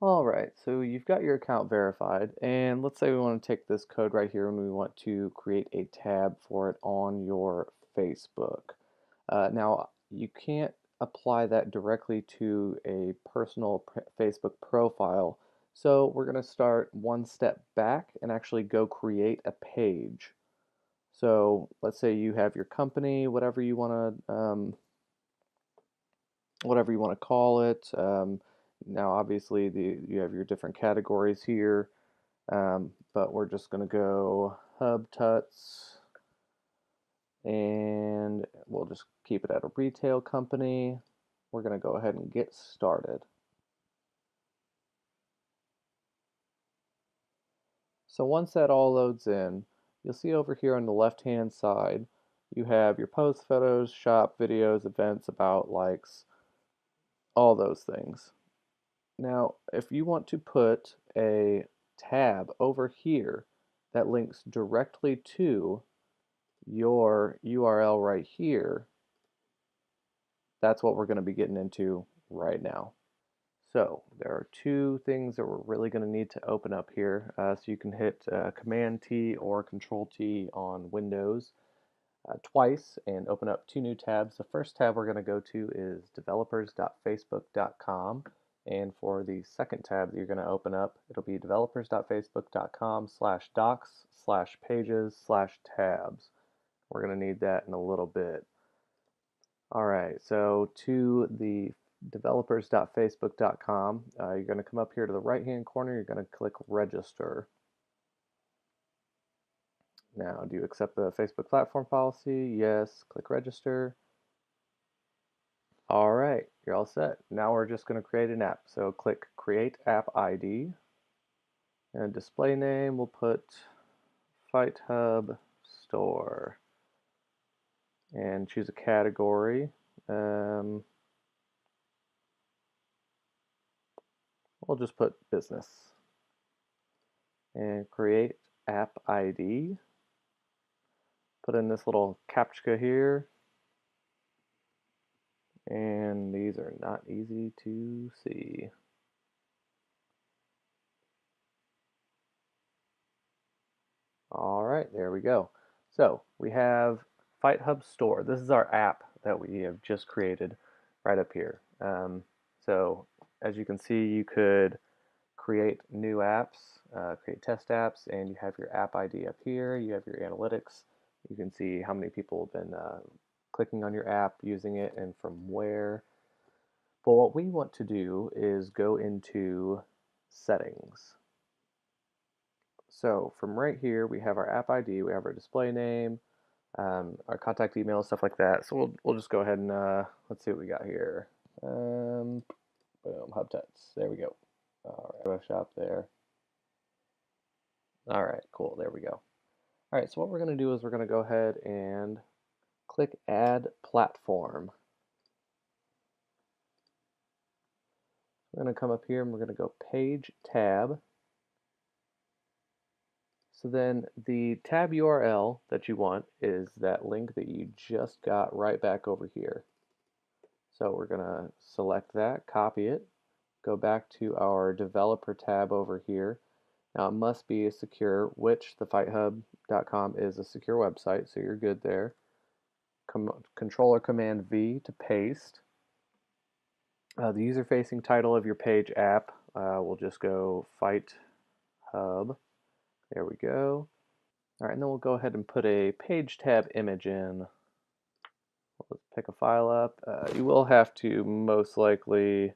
All right, so you've got your account verified, and let's say we want to take this code right here and we want to create a tab for it on your Facebook. Now, you can't apply that directly to a personal Facebook profile, so we're going to start one step back and actually go create a page. So let's say you have your company, whatever you want to call it. Now, obviously, you have your different categories here, but we're just going to go Hub Tuts, and we'll just keep it at a retail company. We're going to go ahead and get started. So once that all loads in, you'll see over here on the left-hand side, you have your post photos, shop videos, events, about, likes, all those things. Now, if you want to put a tab over here that links directly to your URL right here, that's what we're going to be getting into right now. So there are two things that we're really going to need to open up here. So you can hit Command T or Control T on Windows twice and open up two new tabs. The first tab we're going to go to is developers.facebook.com. And for the second tab that you're going to open up, it'll be developers.facebook.com/docs/pages/tabs. We're going to need that in a little bit. All right, so to the developers.facebook.com, you're going to come up here to the right-hand corner, you're going to click register. Now, do you accept the Facebook platform policy? Yes, click register. All right, you're all set. Now we're just going to create an app. So click Create App ID, and display name, we'll put Fight Hub Store, and choose a category. We'll just put business, and create app ID. Put in this little CAPTCHA here, and these are not easy to see. All right, there we go. So we have Fight Hub Store. This is our app that we have just created right up here. So as you can see, you could create new apps, create test apps, and you have your app ID up here. You have your analytics. You can see how many people have been clicking on your app, using it, and from where. But what we want to do is go into settings. So from right here, we have our app ID, we have our display name, our contact email, stuff like that. So we'll just go ahead and let's see what we got here. Boom, Hub Tuts. There we go. All right, web shop there. All right, cool. There we go. All right, so what we're going to do is we're going to go ahead and click Add Platform. We're going to come up here and we're going to go Page Tab. So then the tab URL that you want is that link that you just got right back over here. So we're going to select that, copy it, go back to our developer tab over here. Now it must be a secure, which the fighthub.com is a secure website, so you're good there. Control or Command V to paste. The user-facing title of your page app, we'll just go Fight Hub. There we go. All right, and then we'll go ahead and put a page tab image in. Let's pick a file up. You will have to most likely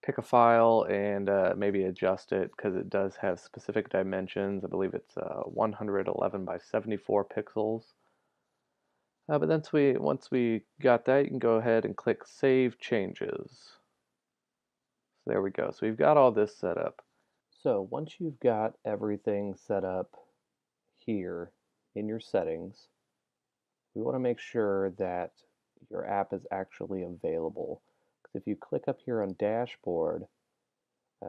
pick a file and maybe adjust it because it does have specific dimensions. I believe it's 111 by 74 pixels. But once we got that, you can go ahead and click Save Changes. So there we go. So we've got all this set up. So once you've got everything set up here in your settings, we want to make sure that your app is actually available. Because if you click up here on Dashboard,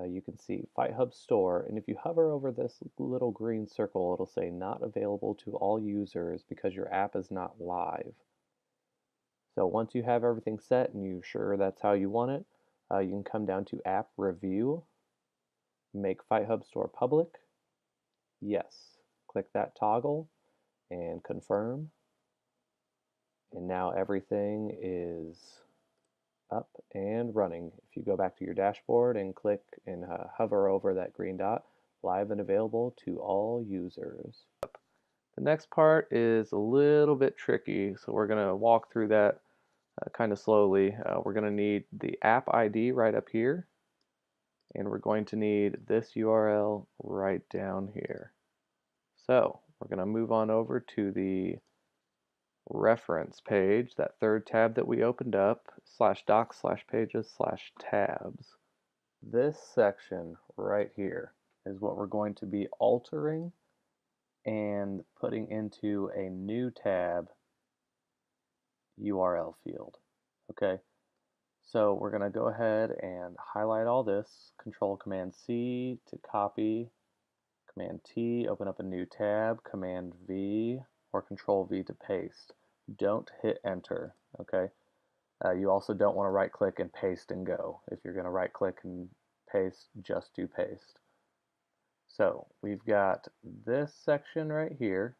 you can see Fight Hub Store, and if you hover over this little green circle, it'll say not available to all users because your app is not live. So once you have everything set and you're sure that's how you want it, you can come down to App Review, Make Fight Hub Store public. Yes. Click that toggle and confirm. And now everything is up and running. If you go back to your dashboard and click and hover over that green dot, live and available to all users. The next part is a little bit tricky, so we're going to walk through that kind of slowly. We're going to need the app ID right up here, and we're going to need this URL right down here. So we're going to move on over to the reference page, that third tab that we opened up, /docs/pages/tabs. This section right here is what we're going to be altering and putting into a new tab URL field. Okay, so we're going to go ahead and highlight all this, Control Command C to copy, Command T, open up a new tab, Command V, or Control V to paste. Don't hit enter, okay? You also don't want to right click and paste and go. If you're going to right click and paste, just do paste. So we've got this section right here,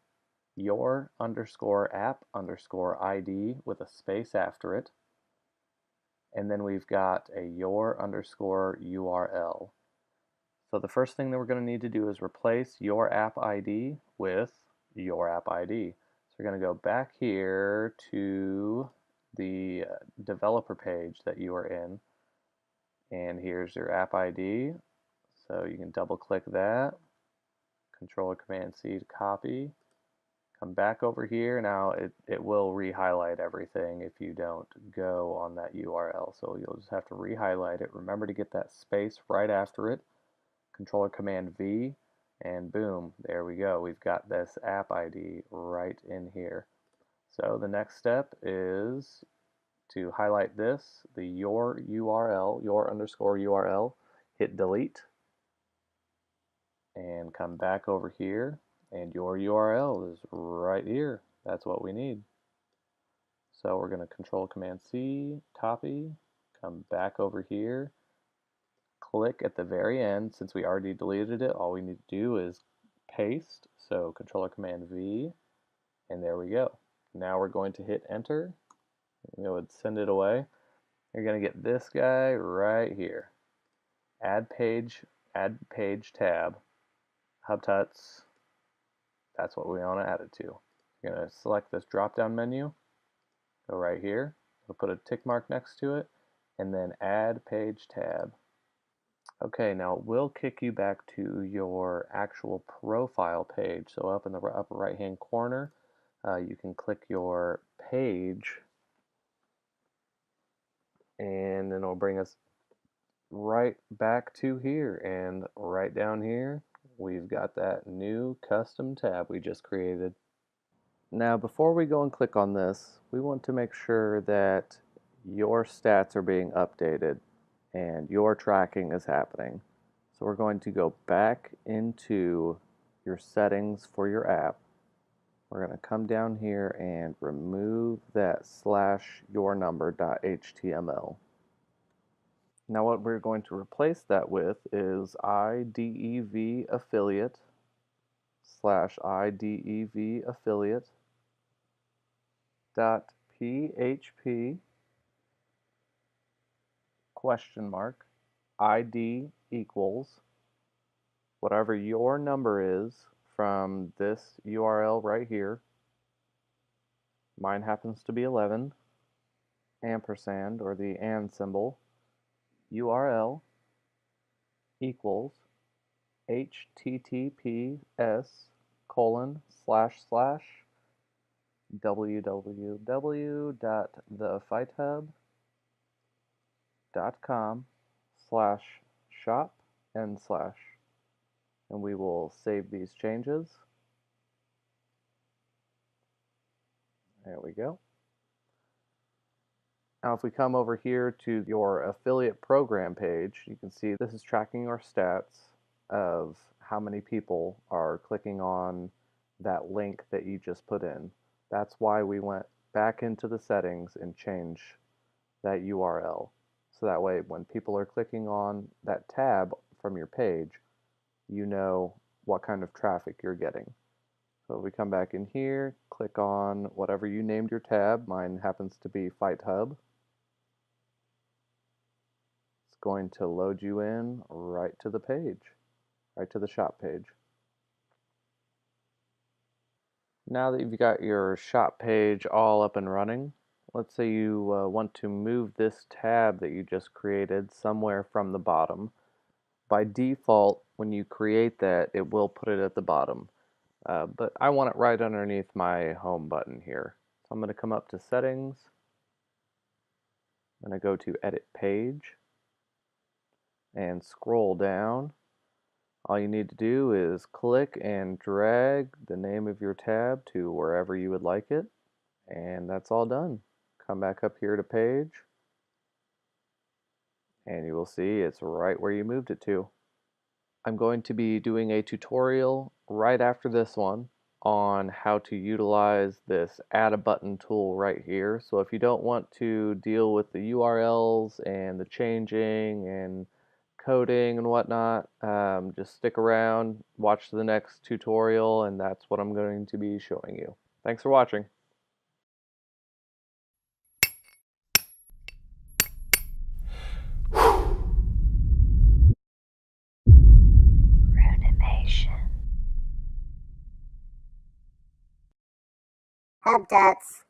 your underscore app underscore ID with a space after it. And then we've got a your underscore URL. So the first thing that we're going to need to do is replace your app ID with your app ID. So we're going to go back here to the developer page that you are in, and here's your app ID. So you can double click that, Control or Command C to copy, come back over here. Now it will re-highlight everything if you don't go on that URL, so you'll just have to re-highlight it. Remember to get that space right after it, Control or Command V, and boom, there we go. We've got this app ID right in here. So the next step is to highlight this, the your URL, your underscore URL, hit delete, and come back over here, and your URL is right here. That's what we need. So we're going to Control Command C, copy, come back over here, click at the very end. Since we already deleted it, all we need to do is paste. So Control or Command V, and there we go. Now we're going to hit enter. Go ahead and send it away. You're going to get this guy right here. Add page tab, hub tuts. That's what we want to add it to. You're going to select this drop down menu, go right here, we'll put a tick mark next to it, and then add page tab. Okay, now we'll kick you back to your actual profile page. So up in the upper right hand corner, you can click your page, and then it'll bring us right back to here, and right down here we've got that new custom tab we just created. Now before we go and click on this, we want to make sure that your stats are being updated and your tracking is happening. So we're going to go back into your settings for your app. We're going to come down here and remove that /yournumber.html. Now what we're going to replace that with is IDEV affiliate /IDEV affiliate .php question mark ID equals whatever your number is from this URL right here. Mine happens to be 11, ampersand, or the and symbol, URL equals https://www.thefigthub.com/shop/, and we will save these changes. There we go. Now if we come over here to your affiliate program page, you can see this is tracking our stats of how many people are clicking on that link that you just put in. That's why we went back into the settings and changed that URL. So that way when people are clicking on that tab from your page, kind of traffic you're getting. So if we come back in here, click on whatever you named your tab. Mine happens to be Fight Hub. It's going to load you in right to the page, right to the shop page. Now that you've got your shop page all up and running, let's say you want to move this tab that you just created somewhere from the bottom. By default, when you create that, it will put it at the bottom. But I want it right underneath my home button here. So I'm going to come up to Settings. I'm going to go to Edit Page and scroll down. All you need to do is click and drag the name of your tab to wherever you would like it, and that's all done. Come back up here to Page, and you will see it's right where you moved it to. I'm going to be doing a tutorial right after this one on how to utilize this add a button tool right here. So if you don't want to deal with the URLs and the changing and coding and whatnot, just stick around, watch the next tutorial, and that's what I'm going to be showing you. Thanks for watching. Hub Tuts.